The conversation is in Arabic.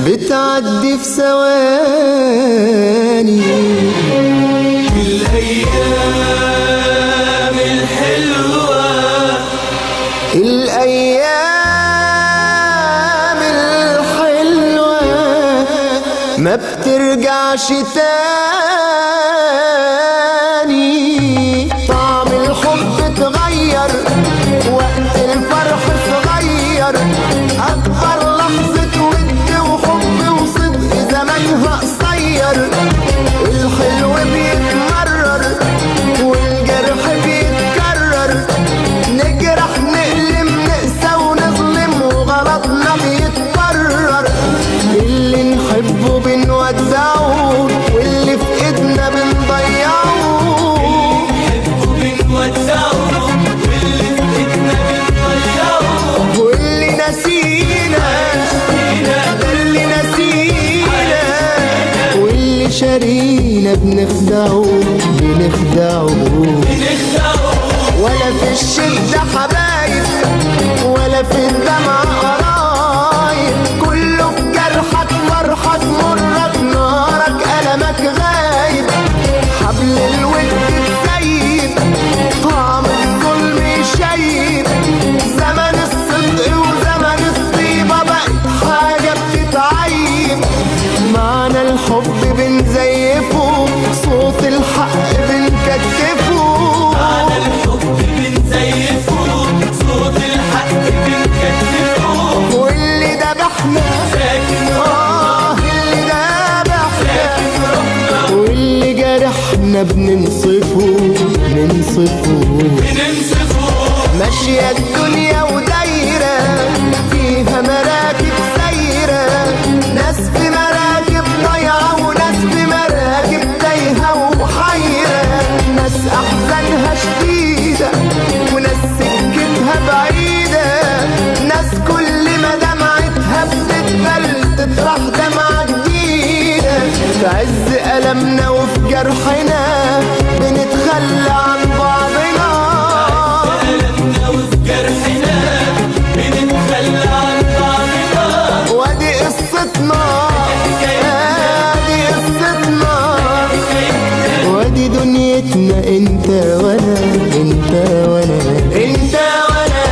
بتعدي في ثواني. الأيام الحلوة، الأيام الحلوة ما بترجعش تاني. طعم الحب اتغير، وقت الفرح صغير، أكبر لحظة ود وحب وصدق زمانها قصير. الحلو بيتمرر والجرح بيتكرر، نجرح نقلم نقسى ونظلم وغلطنا بيتكرر. اللي نحبه بنودعه واللي في ايدنا بنضيعه، واللي نسينا ده اللي نسينا، واللي شارينا بنخدعه ولا في الشدة حبايب ولا في الدمع قرايب، كله في جرحك فرحك مرك نارك ألمك غايب. حبل الود تسيب، طعم الظلم يشيب، زمن الصدق وزمن الطيبة بقت حاجة بتتعيب. معنى الحب بنزيفه، صوت الحق بنكتفه، معنى الحب بنزيفه، صوت الحق بنكتفه. واللي ذبحنا اللي ذبحنا، واللي جرحنا بننصفه. ماشية الدنيا ودايرة فيها مراكب سايرة، ناس في مراكب ضايعة وناس في مراكب تايهة وحيرة، ناس أحزانها شديدة وناس سكتها بعيدة، ناس كل ما دمعتها بتتبل تطرح دمعة جديدة. في عز ألمنا وفي جرحنا بنتخلى عن بعضنا، وادي قصتنا وادي دنيتنا، انت وانا انت وانا انت وانا.